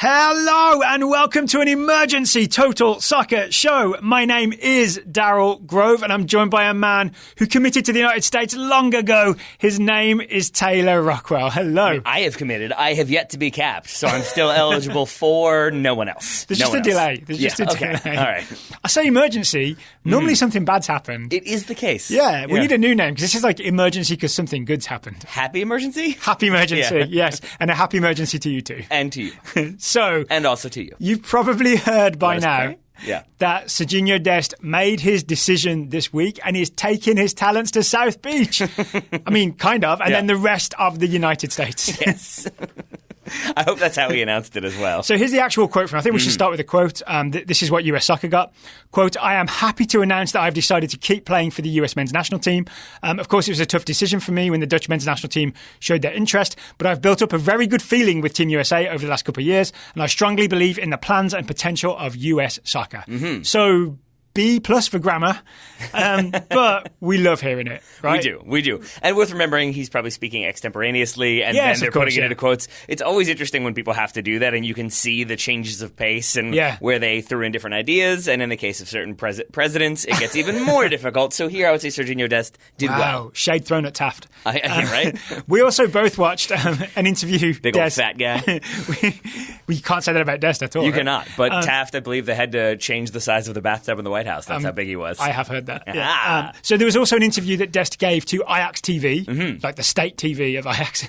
Hello and welcome to an emergency total soccer show. My name is Daryl Grove and I'm joined by a man who committed to the United States long ago. His name is Taylor Rockwell. Hello. I have committed. I have yet to be capped, so I'm still eligible for no one else. There's just a delay. There's just a delay. All right. I say emergency. Normally something bad's happened. It is the case. Yeah, we need a new name because this is like emergency because something good's happened. Happy emergency? Happy emergency, yes. And a happy emergency to you too. And to you. So, and also to you. You've probably heard by now that Sergino Dest made his decision this week and is taking his talents to South Beach. I mean, kind of. And then the rest of the United States. Yes. I hope that's how he announced it as well. So here's the actual quote from, I think we should start with a quote. This is what US Soccer got. Quote, "I am happy to announce that I've decided to keep playing for the US men's national team. Of course, it was a tough decision for me when the Dutch men's national team showed their interest, but I've built up a very good feeling with Team USA over the last couple of years, and I strongly believe in the plans and potential of US soccer." So B+ for grammar, but we love hearing it, right? We do. And worth remembering, he's probably speaking extemporaneously, and then they're putting it into quotes. It's always interesting when people have to do that, and you can see the changes of pace and where they threw in different ideas. And in the case of certain presidents, it gets even more difficult. So here I would say Sergino Dest did well. Shade thrown at Taft. Right? We also both watched an interview. Big old fat guy. we can't say that about Dest at all. You cannot. But Taft, I believe they had to change the size of the bathtub in the White House. That's how big he was. I have heard that. Yeah. So there was also an interview that Dest gave to Ajax TV, like the state TV of Ajax.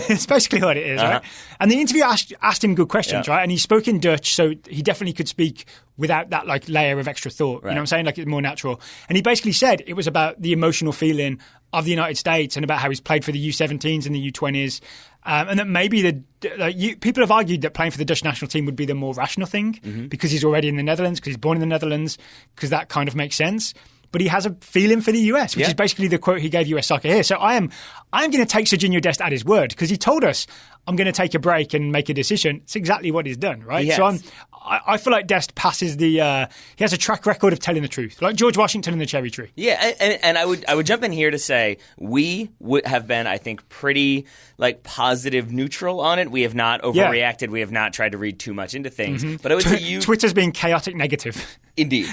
It's basically what it is, right? And the interview asked him good questions, right? And he spoke in Dutch, so he definitely could speak without that like layer of extra thought. You know what I'm saying? Like it's more natural. And he basically said it was about the emotional feeling of the United States and about how he's played for the U17s and the U20s. And that maybe people have argued that playing for the Dutch national team would be the more rational thing because he's already in the Netherlands, because he's born in the Netherlands, because that kind of makes sense. But he has a feeling for the US, which is basically the quote he gave US Soccer here. So I'm going to take Sergino Dest at his word because he told us I'm going to take a break and make a decision. It's exactly what he's done, right? Yes. So I feel like Dest passes he has a track record of telling the truth, like George Washington and the cherry tree. Yeah, and I would jump in here to say we would have been, I think, pretty like positive neutral on it. We have not overreacted. We have not tried to read too much into things. But I would say Twitter's being chaotic negative. Indeed.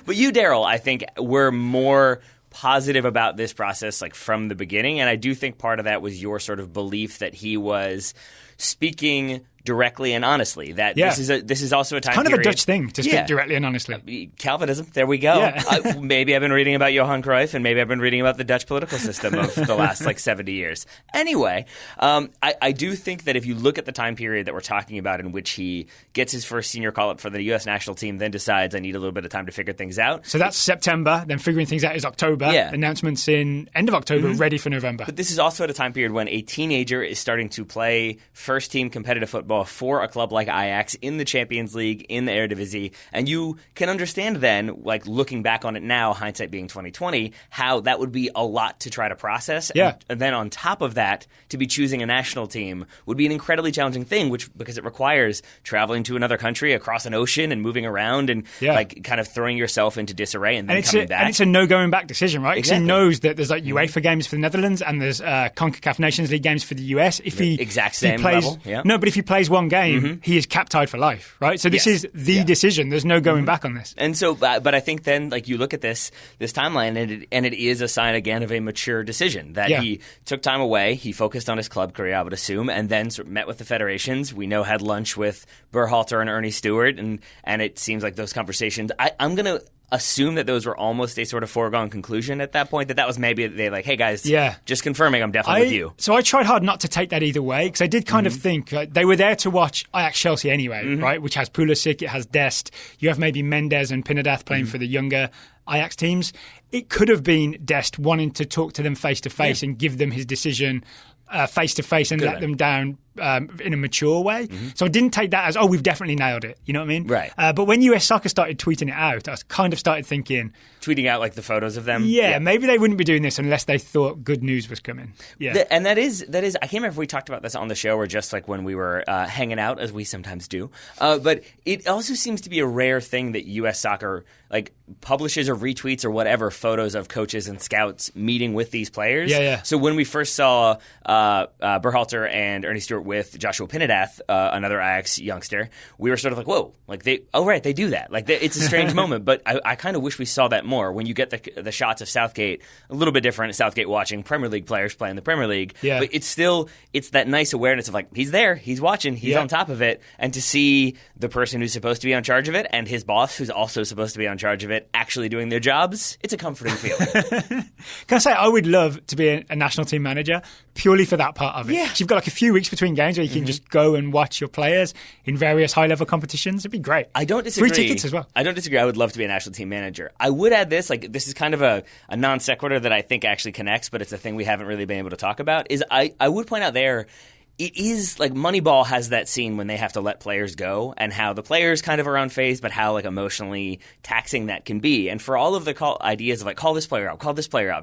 But you, Daryl, I think were more positive about this process like from the beginning, and I do think part of that was your sort of belief that he was speaking directly and honestly. That this is also a time kind period. of a Dutch thing to speak directly and honestly. Calvinism. There we go. Maybe I've been reading about Johan Cruyff, and maybe I've been reading about the Dutch political system of the last 70 years. Anyway, I do think that if you look at the time period that we're talking about in which he gets his first senior call-up for the U.S. national team, then decides I need a little bit of time to figure things out. So that's September, then figuring things out is October. Announcements in end of October, ready for November. But this is also at a time period when a teenager is starting to play first-team competitive football for a club like Ajax in the Champions League, in the Eredivisie, and you can understand then, like looking back on it now, hindsight being 2020, how that would be a lot to try to process. And then on top of that, to be choosing a national team would be an incredibly challenging thing, because it requires traveling to another country across an ocean and moving around and like kind of throwing yourself into disarray and then coming back. And it's a no going back decision, right? Because Exactly. he knows that there's like UEFA games for the Netherlands and there's CONCACAF Nations League games for the US. If he exact same plays, level. No, but if he plays one game, he is cap tied for life, right? So this is the decision. There's no going back on this. And so, but I think then, like you look at this timeline, and it is a sign again of a mature decision that he took time away. He focused on his club career, I would assume, and then sort of met with the federations. We know had lunch with Berhalter and Ernie Stewart, and it seems like those conversations. I'm going to assume that those were almost a sort of foregone conclusion at that point, that was maybe they like, hey guys, just confirming I'm definitely with you. So I tried hard not to take that either way, because I did kind of think they were there to watch Ajax-Chelsea anyway, right? Which has Pulisic, it has Dest, you have maybe Mendes and Pinedeth playing for the younger Ajax teams. It could have been Dest wanting to talk to them face-to-face and give them his decision face-to-face and let them down in a mature way. So I didn't take that as, we've definitely nailed it. You know what I mean? Right. But when US Soccer started tweeting it out, I kind of started thinking... Tweeting out like the photos of them? Yeah, maybe they wouldn't be doing this unless they thought good news was coming. Yeah. And that is, I can't remember if we talked about this on the show or just like when we were hanging out, as we sometimes do. But it also seems to be a rare thing that US Soccer like publishes or retweets or whatever photos of coaches and scouts meeting with these players. Yeah. So when we first saw Berhalter and Ernie Stewart with Joshua Pinadath, another Ajax youngster, we were sort of like, whoa, like they do that. Like it's a strange moment, but I kind of wish we saw that more. When you get the shots of Southgate, a little bit different. Southgate watching Premier League players play in the Premier League, but it's that nice awareness of like, he's there, he's watching, he's on top of it, and to see the person who's supposed to be on charge of it and his boss who's also supposed to be on charge of it actually doing their jobs, it's a comforting feeling. Can I say, I would love to be a national team manager purely for that part of it. So you've got like a few weeks between games where you can just go and watch your players in various high-level competitions. It'd be great. I don't disagree. Free tickets as well. I don't disagree. I would love to be a national team manager. I would add this, like this is kind of a non sequitur that I think actually connects, but it's a thing we haven't really been able to talk about, is I would point out there, it is like Moneyball has that scene when they have to let players go and how the players kind of are unfazed, but how like emotionally taxing that can be. And for all of the ideas of like, call this player out,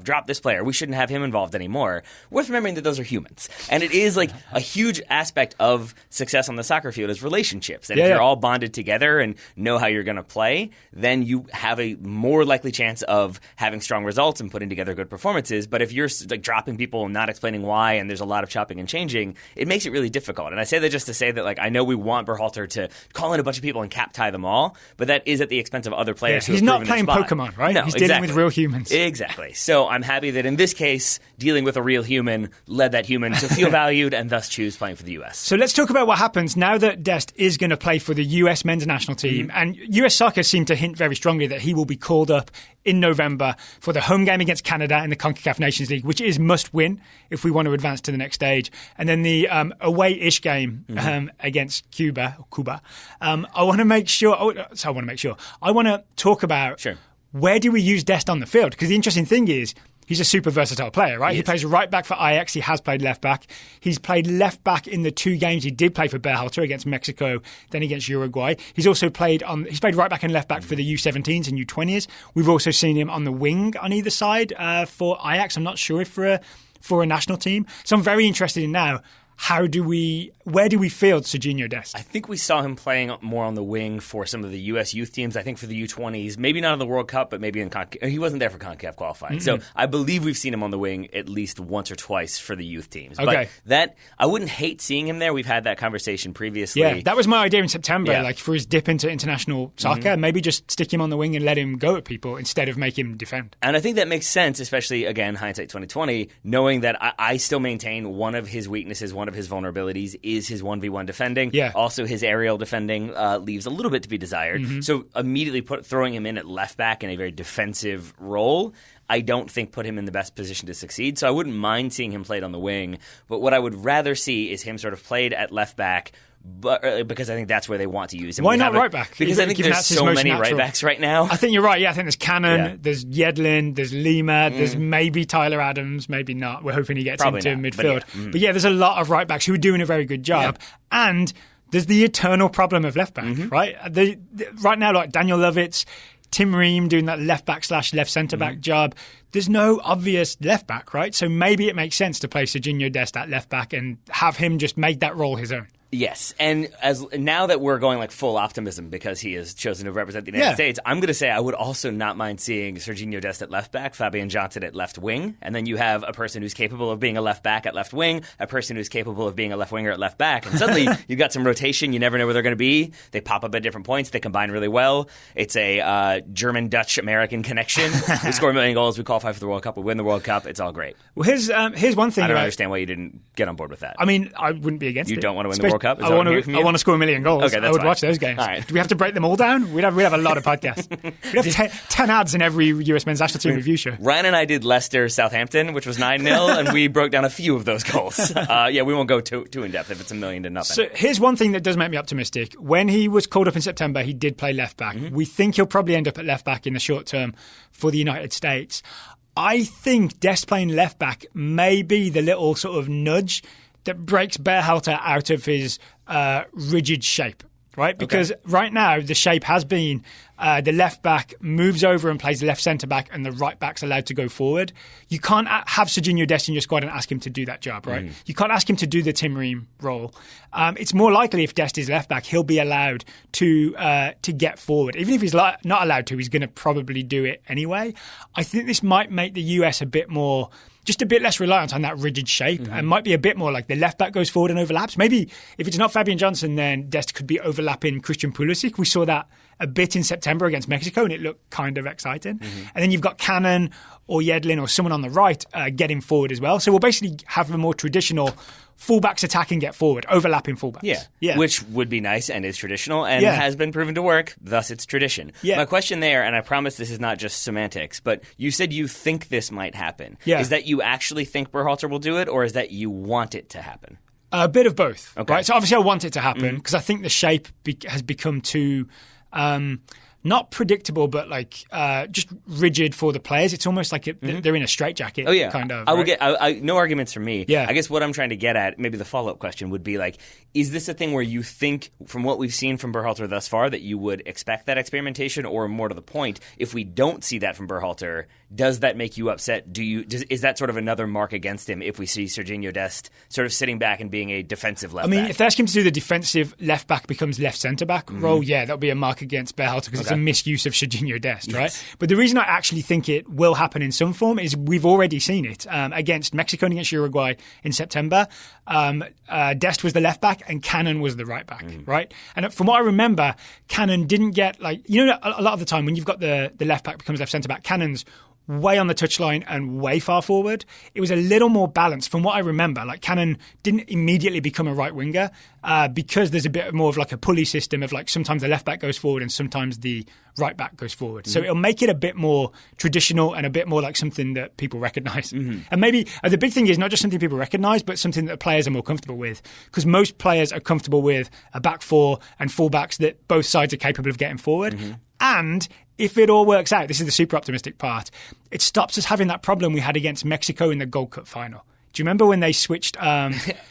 drop this player, we shouldn't have him involved anymore, worth remembering that those are humans. And it is like a huge aspect of success on the soccer field is relationships. And if you're all bonded together and know how you're going to play, then you have a more likely chance of having strong results and putting together good performances. But if you're like dropping people and not explaining why, and there's a lot of chopping and changing, it makes it really difficult. And I say that just to say that, like, I know we want Berhalter to call in a bunch of people and cap tie them all, but that is at the expense of other players who he's have not proven their playing spot. Pokemon, right? No, he's dealing with real humans. Exactly. So I'm happy that in this case, dealing with a real human led that human to feel valued and thus choose playing for the US. So let's talk about what happens now that Dest is going to play for the US men's national team. And US soccer seemed to hint very strongly that he will be called up in November for the home game against Canada in the CONCACAF Nations League, which is must win if we want to advance to the next stage. And then the away-ish game against Cuba. I want to talk about where do we use Dest on the field? Because the interesting thing is, he's a super versatile player, right? He plays right back for Ajax. He has played left back. He's played left back in the two games he did play for Berhalter against Mexico, then against Uruguay. He's also played right back and left back for the U17s and U20s. We've also seen him on the wing on either side for Ajax. I'm not sure if for a national team. So I'm very interested in now, where do we field Sergino Dest? I think we saw him playing more on the wing for some of the U.S. youth teams. I think for the U20s, maybe not in the World Cup, but maybe in CONCACAF. He wasn't there for CONCACAF qualifying. So I believe we've seen him on the wing at least once or twice for the youth teams. Okay. But that, I wouldn't hate seeing him there. We've had that conversation previously. Yeah, that was my idea in September, like for his dip into international soccer. Maybe just stick him on the wing and let him go at people instead of make him defend. And I think that makes sense, especially, again, hindsight 2020, knowing that I still maintain one of his weaknesses, one of his vulnerabilities is his 1v1 defending. Yeah. Also, his aerial defending leaves a little bit to be desired. So immediately throwing him in at left back in a very defensive role, I don't think put him in the best position to succeed. So I wouldn't mind seeing him played on the wing. But what I would rather see is him sort of played at left back, but because I think that's where they want to use him. Why not right back? Because I think there's so many right backs right now. I think you're right. Yeah, I think there's Cannon, there's Yedlin, there's Lima, there's maybe Tyler Adams, maybe not. We're hoping he gets into midfield. But yeah, there's a lot of right backs who are doing a very good job. And there's the eternal problem of left back, right? Right now, like Daniel Lovitz, Tim Ream doing that left back / left centre back job. There's no obvious left back, right? So maybe it makes sense to play Sergino Dest at left back and have him just make that role his own. Yes, and now that we're going like full optimism because he has chosen to represent the United States, I'm going to say I would also not mind seeing Sergino Dest at left back, Fabian Johnson at left wing, and then you have a person who's capable of being a left back at left wing, a person who's capable of being a left winger at left back, and suddenly you've got some rotation. You never know where they're going to be. They pop up at different points. They combine really well. It's a German-Dutch-American connection. We score 1 million goals. We qualify for the World Cup. We win the World Cup. It's all great. Well, here's one thing. I don't understand why you didn't get on board with that. I mean, I wouldn't be against it. You don't want to win the World Cup? I want to score 1 million goals. Okay, that's I would fine. watch those games. All right. Do we have to break them all down? We'd have a lot of podcasts. We'd have 10 ads in every US men's national team review show. Ryan and I did Leicester-Southampton, which was 9-0, and we broke down a few of those goals. We won't go too in-depth if it's 1 million to nothing. So here's one thing that does make me optimistic. When he was called up in September, he did play left back. We think he'll probably end up at left back in the short term for the United States. I think Dest playing left back may be the little sort of nudge that breaks Berhalter out of his rigid shape, right? Because right now the shape has been the left back moves over and plays left centre back and the right back's allowed to go forward. You can't have Sergino Dest in your squad and ask him to do that job, right? You can't ask him to do the Tim Ream role. It's more likely if Dest is left back, he'll be allowed to get forward. Even if he's not allowed to, he's going to probably do it anyway. I think this might make the US a bit more just a bit less reliant on that rigid shape and might be a bit more like the left back goes forward and overlaps. Maybe if it's not Fabian Johnson, then Dest could be overlapping Christian Pulisic. We saw that a bit in September against Mexico, and it looked kind of exciting. And then you've got Cannon or Yedlin or someone on the right getting forward as well. So we'll basically have a more traditional fullbacks attack and get forward, overlapping fullbacks. Yeah, which would be nice and is traditional and has been proven to work, thus it's tradition. My question there, and I promise this is not just semantics, but you said you think this might happen. Is that you actually think Berhalter will do it, or is that you want it to happen? A bit of both. Right? So obviously I want it to happen because I think the shape has become too... not predictable, but like just rigid for the players. It's almost like they're in a straitjacket. Kind of. I will get no arguments from me. I guess what I'm trying to get at, maybe the follow-up question would be like, is this a thing where you think, from what we've seen from Berhalter thus far, that you would expect that experimentation, or more to the point, if we don't see that from Berhalter, does that make you upset? Is that sort of another mark against him if we see Sergino Dest sort of sitting back and being a defensive left back? If they ask him to do the defensive left back becomes left centre back role, that'll be a mark against Berhalter because it's a misuse of Sergino Dest, right? But the reason I actually think it will happen in some form is we've already seen it against Mexico and against Uruguay in September. Dest was the left back and Cannon was the right back, right? And from what I remember, Cannon didn't get a lot of the time when you've got the left back becomes left centre back, Cannon's way on the touchline and way far forward. It was a little more balanced from what I remember. Like Cannon didn't immediately become a right winger because there's a bit more of like a pulley system of like sometimes the left back goes forward and sometimes the right back goes forward. So it'll make it a bit more traditional and a bit more like something that people recognise. And maybe the big thing is not just something people recognise, but something that players are more comfortable with, because most players are comfortable with a back four and fullbacks that both sides are capable of getting forward. And if it all works out, this is the super optimistic part, it stops us having that problem we had against Mexico in the Gold Cup final. Do you remember when they switched?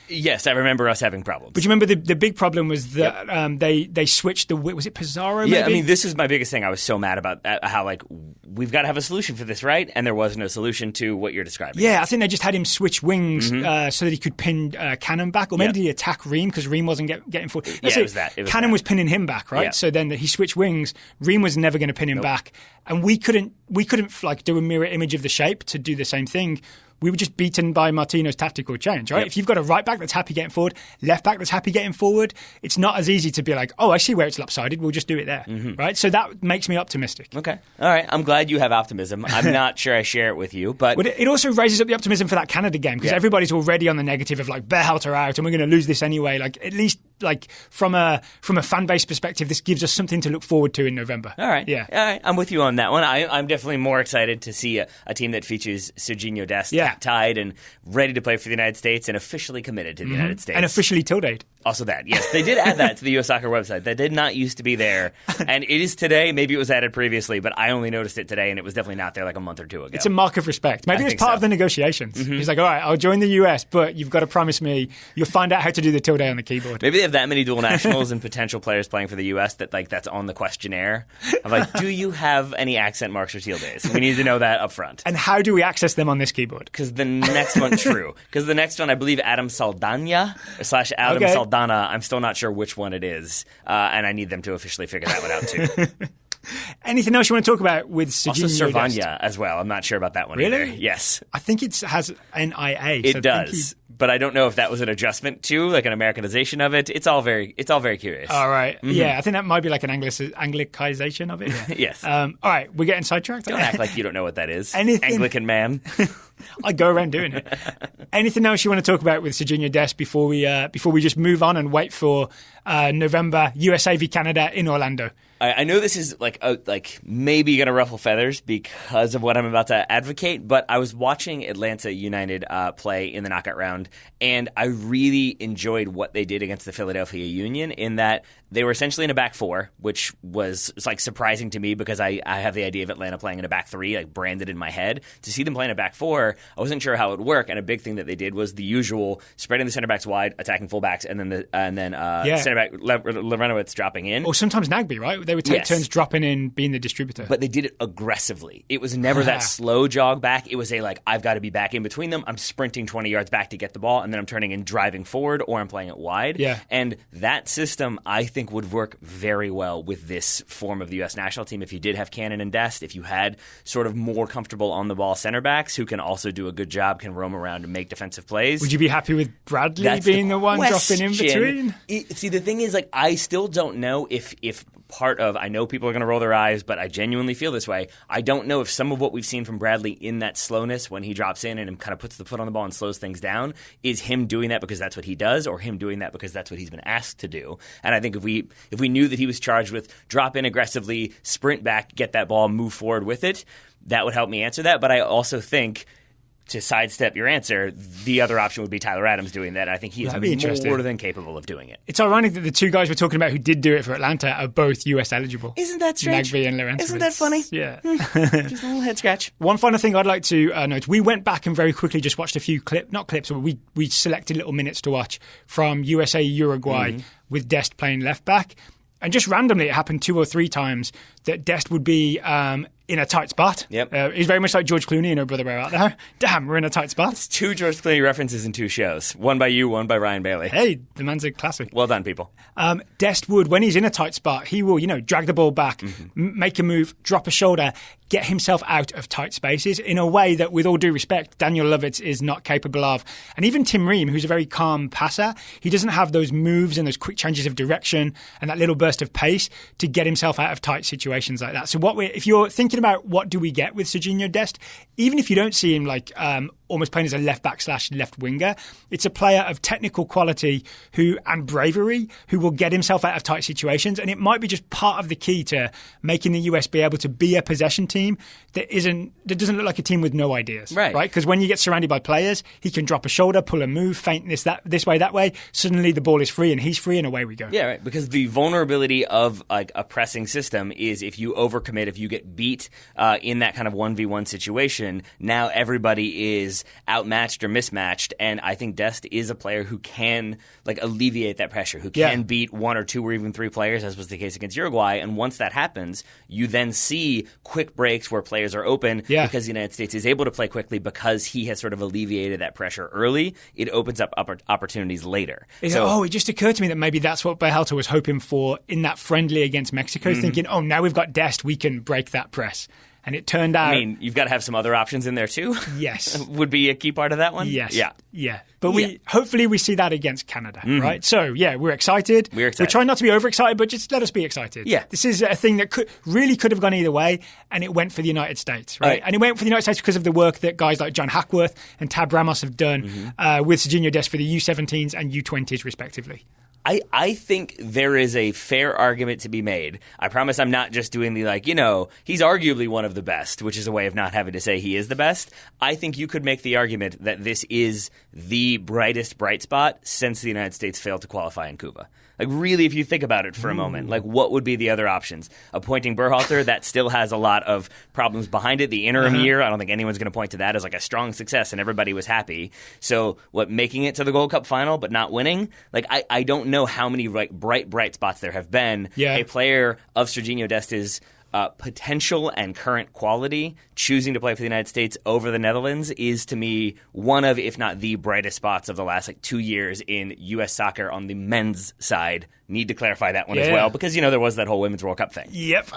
Yes, I remember us having problems. But you remember the big problem was that they switched was it Pizarro? Yeah, maybe? I mean, this is my biggest thing. I was so mad about how like we've got to have a solution for this, right? And there was no solution to what you're describing. Yeah, I think they just had him switch wings so that he could pin Cannon back, or maybe did he attack Ream because Ream wasn't getting forward. It was that. Cannon was pinning him back, right? So then he switched wings. Ream was never going to pin him back, and we couldn't like do a mirror image of the shape to do the same thing. We were just beaten by Martino's tactical change, right? If you've got a right back that's happy getting forward, left back that's happy getting forward, it's not as easy to be like, oh, I see where it's lopsided, we'll just do it there, right? So that makes me optimistic. Okay. All right. I'm glad you have optimism. I'm not sure I share it with you, but... it also raises up the optimism for that Canada game, because everybody's already on the negative of like, Berhalter out and we're going to lose this anyway. Like, at least like from a fan base perspective, this gives us something to look forward to in November. All right. Yeah. All right. I'm with you on that one. I'm definitely more excited to see a team that features Sergino Dest tied and ready to play for the United States and officially committed to the United States. And officially tilde. Also that, yes. They did add that to the US Soccer website. That did not used to be there. And it is today. Maybe it was added previously, but I only noticed it today, and it was definitely not there like a month or two ago. It's a mark of respect. Maybe it's part of the negotiations. He's like, all right, I'll join the US, but you've got to promise me you'll find out how to do the tilde on the keyboard. Maybe they have that many dual nationals and potential players playing for the US that like that's on the questionnaire. I'm like, do you have any accent marks or tildes? We need to know that up front. And how do we access them on this keyboard? Because the next one, true. Because the next one, I believe Adam Saldana / Adam Saldana, I'm still not sure which one it is, and I need them to officially figure that one out too. Anything else you want to talk about with Sergino Also Cervania as well. I'm not sure about that one either. Yes. I think it has NIA. It does. But I don't know if that was an adjustment to, like an Americanization of it. It's all very curious. All right. Yeah, I think that might be like an Anglicization of it. Yeah. Yes. All right, we're getting sidetracked. Don't act like you don't know what that is. Anglican man. I go around doing it. Anything else you want to talk about with Sergino Dest before we just move on and wait for November USA v Canada in Orlando? I know this is like maybe going to ruffle feathers because of what I'm about to advocate, but I was watching Atlanta United play in the knockout round, and I really enjoyed what they did against the Philadelphia Union in that they were essentially in a back four, which was like surprising to me because I have the idea of Atlanta playing in a back three, like branded in my head. To see them play in a back four, I wasn't sure how it would work, and a big thing that they did was the usual spreading the center backs wide, attacking fullbacks, and then center back Lerenowitz dropping in. Or sometimes Nagby, right? They would take turns dropping in, being the distributor. But they did it aggressively. It was never that slow jog back. It was I've got to be back in between them. I'm sprinting 20 yards back to get get the ball, and then I'm turning and driving forward, or I'm playing it wide. Yeah. And that system, I think, would work very well with this form of the U.S. national team. If you did have Cannon and Dest, if you had sort of more comfortable on-the-ball center backs who can also do a good job, can roam around and make defensive plays. Would you be happy with Bradley being the one dropping in between? See, the thing is, like, I still don't know if part of, I know people are going to roll their eyes, but I genuinely feel this way. I don't know if some of what we've seen from Bradley in that slowness when he drops in and kind of puts the foot on the ball and slows things down is him doing that because that's what he does, or him doing that because that's what he's been asked to do. And I think if we knew that he was charged with drop in aggressively, sprint back, get that ball, move forward with it, that would help me answer that. But I also think, to sidestep your answer, the other option would be Tyler Adams doing that. I think he is more than capable of doing it. It's ironic that the two guys we're talking about who did do it for Atlanta are both US eligible. Isn't that strange? Nagbe and Lorenzo. Isn't that funny? Yeah. Just a little head scratch. One final thing I'd like to note. We went back and very quickly just watched a few we selected little minutes to watch from USA Uruguay with Dest playing left back. And just randomly, it happened 2 or 3 times that Dest would be in a tight spot. Yep. He's very much like George Clooney and Oh Brother, Where Art Thou? Damn, we're in a tight spot. It's 2 George Clooney references in 2 shows. One by you, one by Ryan Bailey. Hey, the man's a classic. Well done, people. Dest would, when he's in a tight spot, he will, drag the ball back, make a move, drop a shoulder, get himself out of tight spaces in a way that, with all due respect, Daniel Lovitz is not capable of. And even Tim Ream, who's a very calm passer, he doesn't have those moves and those quick changes of direction and that little burst of pace to get himself out of tight situations like that. So if you're thinking about what do we get with Sergino Dest, even if you don't see him like almost playing as a left back / left winger, it's a player of technical quality and bravery who will get himself out of tight situations. And it might be just part of the key to making the US be able to be a possession team that doesn't look like a team with no ideas. Right? Because when you get surrounded by players, he can drop a shoulder, pull a move, feint this way, that way. Suddenly the ball is free and he's free and away we go. Yeah, right. Because the vulnerability of like a pressing system is if you overcommit, if you get beat in that kind of 1v1 situation, now everybody is outmatched or mismatched. And I think Dest is a player who can like alleviate that pressure, who can beat 1 or 2 or even 3 players, as was the case against Uruguay. And once that happens, you then see quick breaks where players are open because the United States is able to play quickly because he has sort of alleviated that pressure early. It opens up opportunities later. It just occurred to me that maybe that's what Berhalter was hoping for in that friendly against Mexico, thinking, now we've got Dest, we can break that press. And it turned out... I mean, you've got to have some other options in there too. Yes. Would be a key part of that one? Yes. Yeah. But hopefully we see that against Canada, right? So, we're excited. We're trying not to be overexcited, but just let us be excited. Yeah. This is a thing that could have gone either way, and it went for the United States, right? And it went for the United States because of the work that guys like John Hackworth and Tab Ramos have done with Sergino Dest for the U17s and U20s, respectively. I think there is a fair argument to be made. I promise I'm not just doing the he's arguably one of the best, which is a way of not having to say he is the best. I think you could make the argument that this is the brightest bright spot since the United States failed to qualify in Cuba. Like, really, if you think about it for a moment, like, what would be the other options? Appointing Berhalter, that still has a lot of problems behind it. The interim year, I don't think anyone's going to point to that as, like, a strong success, and everybody was happy. So, making it to the Gold Cup final but not winning? Like, I don't know how many bright spots there have been. A player of Sergino Dest's potential and current quality choosing to play for the United States over the Netherlands is, to me, one of, if not the brightest spots of the last 2 years in U.S. soccer on the men's side. Need to clarify that one as well, because, there was that whole Women's World Cup thing. Yep.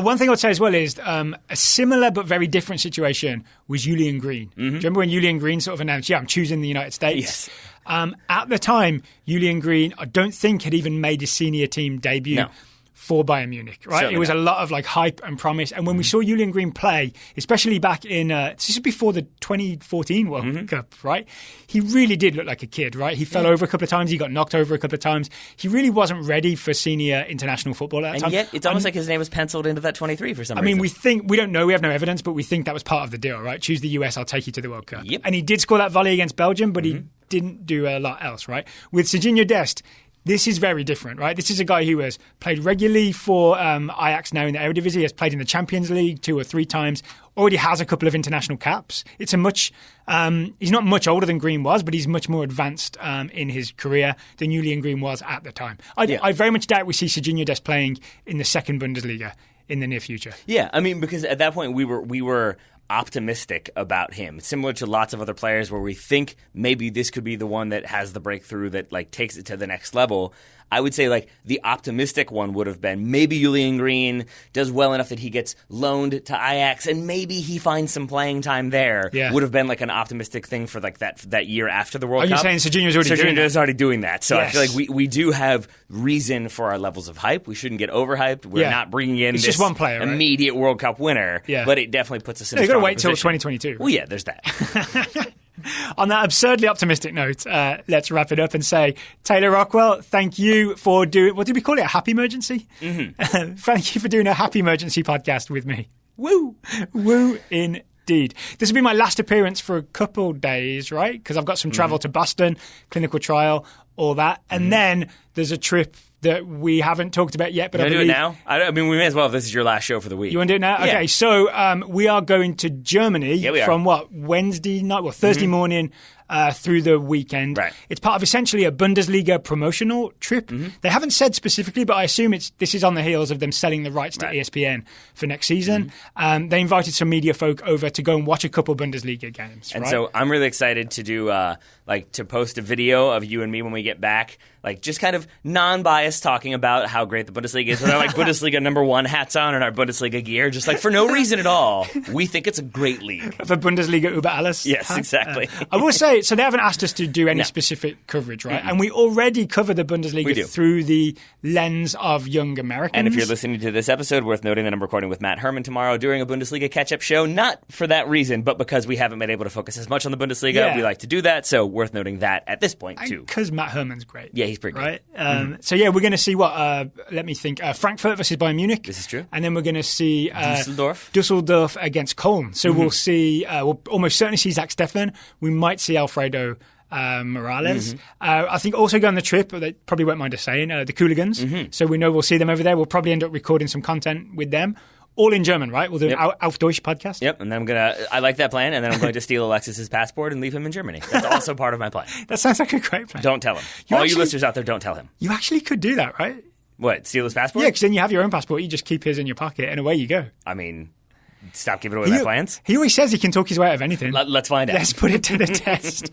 One thing I would say as well is a similar but very different situation was Julian Green. Do you remember when Julian Green sort of announced, I'm choosing the United States? Yes. At the time, Julian Green, I don't think had even made his senior team debut. No. For Bayern Munich, right? Certainly it was a lot of hype and promise. And when we saw Julian Green play, especially back in, this is before the 2014 World Cup, right? He really did look like a kid, right? He fell over a couple of times. He got knocked over a couple of times. He really wasn't ready for senior international football at that time. And yet, it's almost like his name was penciled into that 23 for some reason. I mean, we don't know. We have no evidence, but we think that was part of the deal, right? Choose the US, I'll take you to the World Cup. Yep. And he did score that volley against Belgium, but he didn't do a lot else, right? With Sergino Dest, this is very different, right? This is a guy who has played regularly for Ajax now in the Eredivisie, has played in the Champions League 2 or 3 times, already has a couple of international caps. It's he's not much older than Green was, but he's much more advanced in his career than Julian Green was at the time. I very much doubt we see Sergino Dest playing in the second Bundesliga in the near future. Yeah, I mean, because at that point we were optimistic about him, similar to lots of other players where we think maybe this could be the one that has the breakthrough that like takes it to the next level. I would say like the optimistic one would have been maybe Julian Green does well enough that he gets loaned to Ajax and maybe he finds some playing time there. Yeah. Would have been like an optimistic thing for like that year after the World Cup. Are you saying Sergino's already doing that? So Yes. I feel like we do have reason for our levels of hype. We shouldn't get overhyped. We're not bringing in It's this just one player, right? immediate World Cup winner. Yeah. But it definitely puts us in a You've got to stronger wait till position. 2022. Well, yeah, there's that. On that absurdly optimistic note, let's wrap it up and say, Taylor Rockwell, thank you for doing, what did we call it, a happy emergency? Mm-hmm. Thank you for doing a happy emergency podcast with me. Woo! Woo indeed. This will be my last appearance for a couple days, right? Because I've got some travel to Boston, clinical trial, all that. And then there's a trip that we haven't talked about yet. But You I want to believe... do it now? I mean, we may as well if this is your last show for the week. You want to do it now? Yeah. Okay, so we are going to Germany we are. from Wednesday night, Thursday morning through the weekend. Right. It's part of essentially a Bundesliga promotional trip. They haven't said specifically, but I assume this is on the heels of them selling the rights to ESPN for next season. They invited some media folk over to go and watch a couple Bundesliga games. And right? so I'm really excited to do to post a video of you and me when we get back, like just kind of non-biased talking about how great the Bundesliga is with our like Bundesliga #1 hats on and our Bundesliga gear, just like for no reason at all. We think it's a great league. For Bundesliga über alles. Yes, exactly. I will say, so they haven't asked us to do any specific coverage, right? And we already cover the Bundesliga through the lens of young Americans. And if you're listening to this episode, worth noting that I'm recording with Matt Herman tomorrow during a Bundesliga catch-up show, not for that reason, but because we haven't been able to focus as much on the Bundesliga. Yeah. We like to do that, so worth noting that at this point, too. Because Matt Herman's great. Yeah, he's pretty good. Right? So, yeah, we're going to see let me think, Frankfurt versus Bayern Munich. This is true. And then we're going to see Dusseldorf against Köln. So we'll see, we'll almost certainly see Zach Steffen. We might see Alfredo Morales. I think also go on the trip, they probably won't mind us saying, the Cooligans. So we know we'll see them over there. We'll probably end up recording some content with them. All in German, right? We'll do an Auf Deutsch podcast. Yep, and then I like that plan, and then I'm going to steal Alexis's passport and leave him in Germany. That's also part of my plan. That sounds like a great plan. Don't tell him. You listeners out there, don't tell him. You actually could do that, right? What, steal his passport? Yeah, because then you have your own passport. You just keep his in your pocket, and away you go. I mean, stop giving away my plans. He always says he can talk his way out of anything. Let's find out. Let's put it to the test.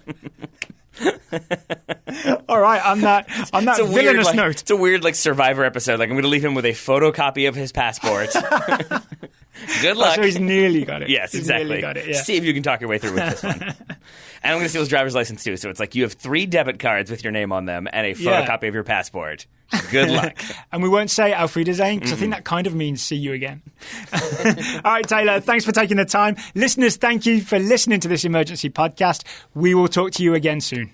All right, on that villainous note. It's a weird Survivor episode. Like I'm going to leave him with a photocopy of his passport. Good luck. So he's nearly got it. Yes, exactly. Nearly got it, yeah. See if you can talk your way through with this one. And I'm going to steal his driver's license too. So it's like you have 3 debit cards with your name on them and a photocopy of your passport. Good luck. And we won't say Auf Wiedersehen because I think that kind of means see you again. All right, Taylor, thanks for taking the time. Listeners, thank you for listening to this emergency podcast. We will talk to you again soon.